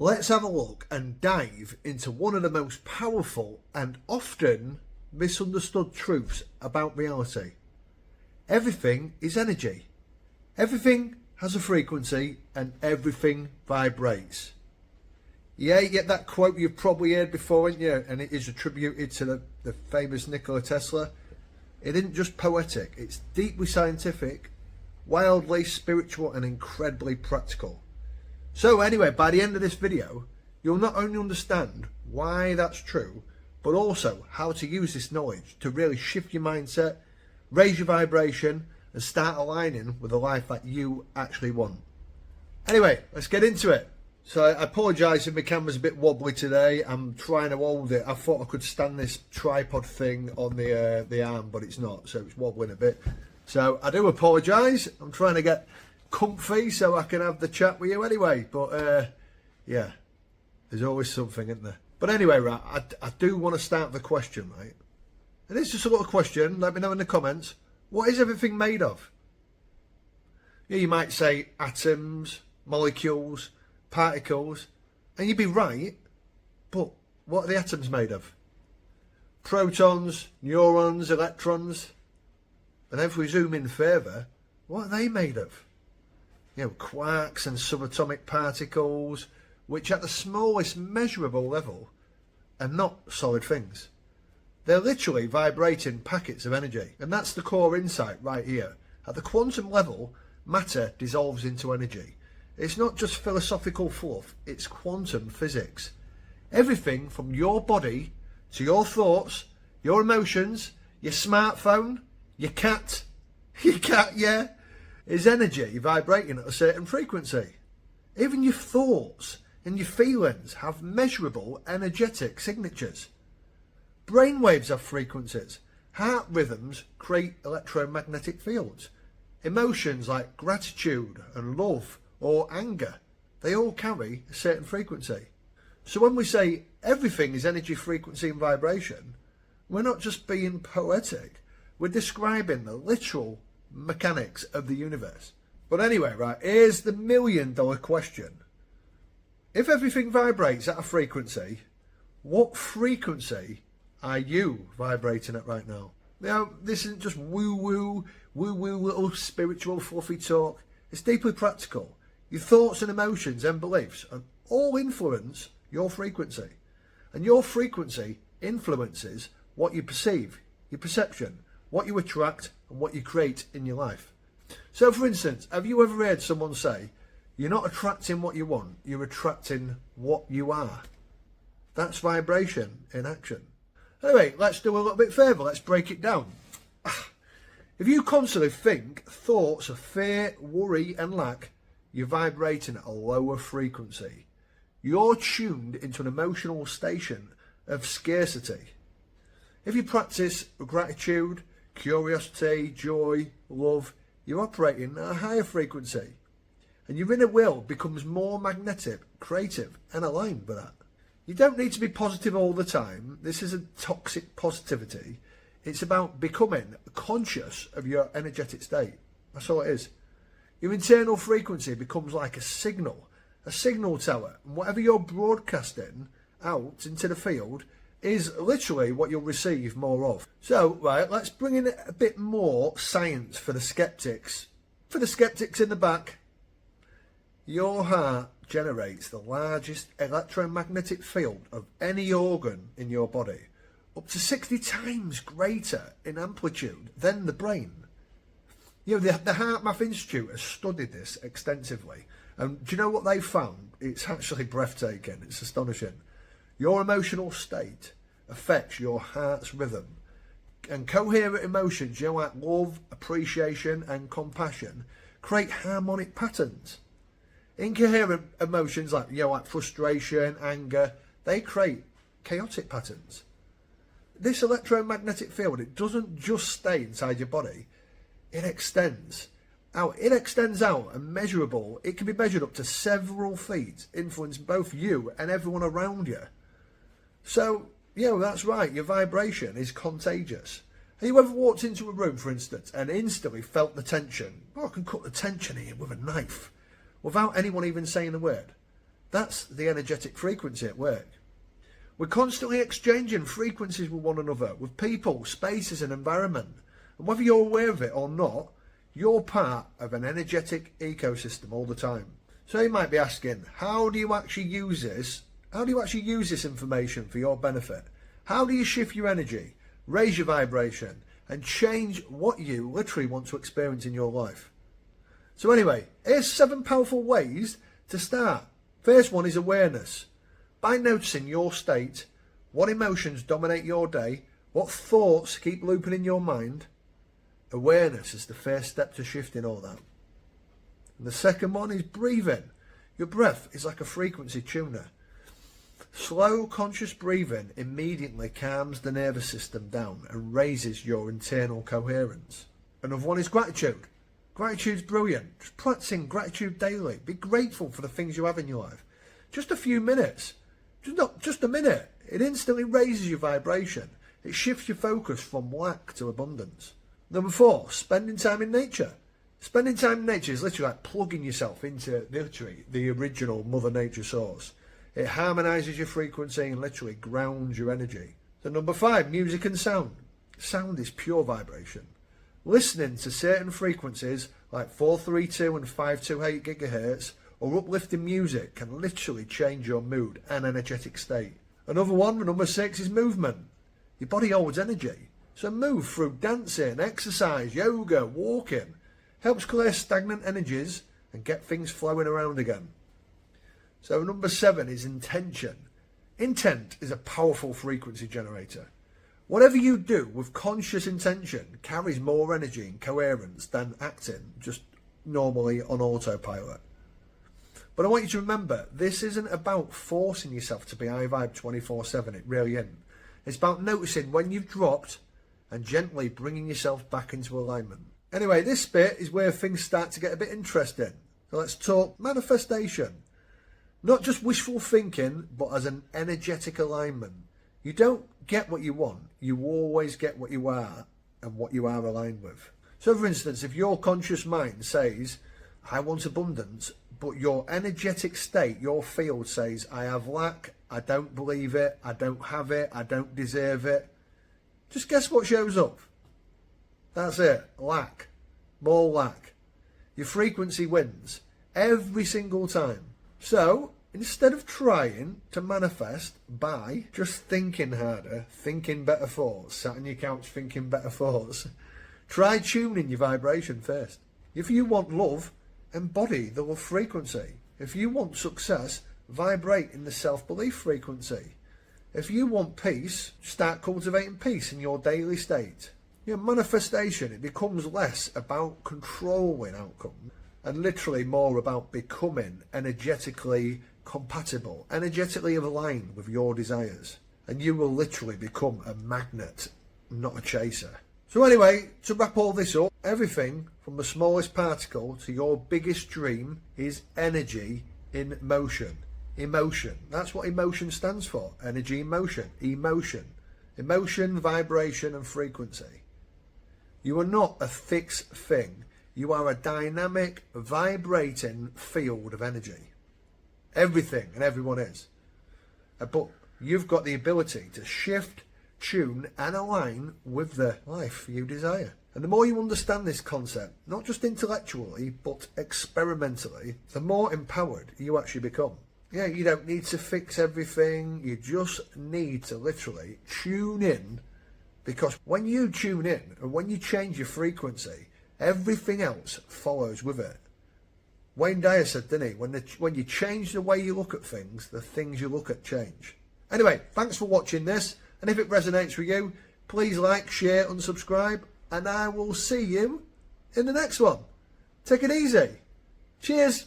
Let's have a look and dive into one of the most powerful and often misunderstood truths about reality. Everything is energy. Everything has a frequency and everything vibrates. Yeah, you get that quote you've probably heard before, haven't you? And it is attributed to the famous Nikola Tesla. It isn't just poetic, it's deeply scientific, wildly spiritual and incredibly practical. So anyway, by the end of this video, you'll not only understand why that's true, but also how to use this knowledge to really shift your mindset, raise your vibration, and start aligning with the life that you actually want. Anyway, let's get into it. So I apologise if my camera's a bit wobbly today. I'm trying to hold it. I thought I could stand this tripod thing on the arm, but it's not, so it's wobbling a bit. So I do apologise. I'm trying to get comfy so I can have the chat with you anyway. But yeah, there's always something, isn't there? But anyway, right, I do want to start the question, right? And it's just a little question. Let me know in the comments. What is everything made of? Yeah, you might say atoms, molecules, particles, and you'd be right, but what are the atoms made of? Protons, neurons, electrons. And if we zoom in further, what are they made of? You know, quarks and subatomic particles, which at the smallest measurable level are not solid things. They're literally vibrating packets of energy. And that's the core insight right here. At the quantum level, matter dissolves into energy. It's not just philosophical fluff, it's quantum physics. Everything from your body to your thoughts, your emotions, your smartphone, your cat, yeah, is energy vibrating at a certain frequency. Even your thoughts and your feelings have measurable energetic signatures. Brainwaves have frequencies. Heart rhythms create electromagnetic fields. Emotions like gratitude and love or anger, they all carry a certain frequency. So when we say everything is energy, frequency and vibration, we're not just being poetic, we're describing the literal mechanics of the universe. But anyway, right, here's the $1 million question. If everything vibrates at a frequency, what frequency are you vibrating at right now? Now, this isn't just woo-woo little spiritual fluffy talk. It's deeply practical. Your thoughts and emotions and beliefs and all influence your frequency. And your frequency influences what you perceive, your perception, what you attract and what you create in your life. So for instance, have you ever heard someone say, you're not attracting what you want, you're attracting what you are? That's vibration in action. Anyway, let's do a little bit further. Let's break it down. If you constantly think thoughts of fear, worry and lack, you're vibrating at a lower frequency. You're tuned into an emotional station of scarcity. If you practice gratitude, curiosity, joy, love, you're operating at a higher frequency. And your inner will becomes more magnetic, creative and aligned with that. You don't need to be positive all the time. This isn't toxic positivity. It's about becoming conscious of your energetic state. That's all it is. Your internal frequency becomes like a signal tower. And whatever you're broadcasting out into the field is literally what you'll receive more of. So, right, let's bring in a bit more science for the skeptics. For the skeptics in the back, your heart generates the largest electromagnetic field of any organ in your body, up to 60 times greater in amplitude than the brain. You know, the Heart Math Institute has studied this extensively. And do you know what they found? It's actually breathtaking. It's astonishing. Your emotional state affects your heart's rhythm. And coherent emotions, you know, like love, appreciation and compassion, create harmonic patterns. Incoherent emotions like, you know, like frustration, anger, they create chaotic patterns. This electromagnetic field, it doesn't just stay inside your body. It extends out. It extends out and measurable. It can be measured up to several feet, influencing both you and everyone around you. So, you know, that's right. Your vibration is contagious. Have you ever walked into a room, for instance, and instantly felt the tension? Oh, I can cut the tension here with a knife without anyone even saying a word. That's the energetic frequency at work. We're constantly exchanging frequencies with one another, with people, spaces and environment. And whether you're aware of it or not, you're part of an energetic ecosystem all the time. So you might be asking, how do you actually use this? How do you actually use this information for your benefit? How do you shift your energy, raise your vibration, and change what you literally want to experience in your life? So anyway, here's 7 powerful ways to start. First one is awareness. By noticing your state, what emotions dominate your day, what thoughts keep looping in your mind, awareness is the first step to shifting all that. And the second one is breathing. Your breath is like a frequency tuner. Slow, conscious breathing immediately calms the nervous system down and raises your internal coherence. Another one is gratitude. Gratitude's brilliant. Just practicing gratitude daily. Be grateful for the things you have in your life. Just a few minutes. Just a minute. It instantly raises your vibration. It shifts your focus from lack to abundance. Number 4, spending time in nature. Spending time in nature is literally like plugging yourself into literally the original Mother Nature source. It harmonises your frequency and literally grounds your energy. So number 5, music and sound. Sound is pure vibration. Listening to certain frequencies like 432 and 528 gigahertz or uplifting music can literally change your mood and energetic state. Another one, number 6, is movement. Your body holds energy. So move through dancing, exercise, yoga, walking. Helps clear stagnant energies and get things flowing around again. So number 7 is intention. Intent is a powerful frequency generator. Whatever you do with conscious intention carries more energy and coherence than acting just normally on autopilot. But I want you to remember, this isn't about forcing yourself to be high vibe 24/7. It really isn't. It's about noticing when you've dropped and gently bringing yourself back into alignment. Anyway, this bit is where things start to get a bit interesting. So let's talk manifestation. Not just wishful thinking, but as an energetic alignment. You don't get what you want. You always get what you are and what you are aligned with. So for instance, if your conscious mind says, I want abundance, but your energetic state, your field says, I have lack, I don't believe it, I don't have it, I don't deserve it. Just guess what shows up? That's it. Lack. More lack. Your frequency wins every single time. So instead of trying to manifest by just thinking harder, thinking better thoughts, sat on your couch thinking better thoughts, try tuning your vibration first. If you want love, embody the love frequency. If you want success, vibrate in the self-belief frequency. If you want peace, start cultivating peace in your daily state. Your manifestation, it becomes less about controlling outcomes and literally more about becoming energetically compatible, energetically aligned with your desires. And you will literally become a magnet, not a chaser. So anyway, to wrap all this up, everything from the smallest particle to your biggest dream is energy in motion. Emotion. That's what emotion stands for. Energy in motion. Emotion. Emotion, vibration and frequency. You are not a fixed thing. You are a dynamic, vibrating field of energy. Everything and everyone is. But you've got the ability to shift, tune and align with the life you desire. And the more you understand this concept, not just intellectually, but experimentally, the more empowered you actually become. Yeah, you don't need to fix everything. You just need to literally tune in. Because when you tune in and when you change your frequency, everything else follows with it. Wayne Dyer said, didn't he? When you change the way you look at things, the things you look at change. Anyway, thanks for watching this. And if it resonates with you, please like, share and subscribe. And I will see you in the next one. Take it easy. Cheers.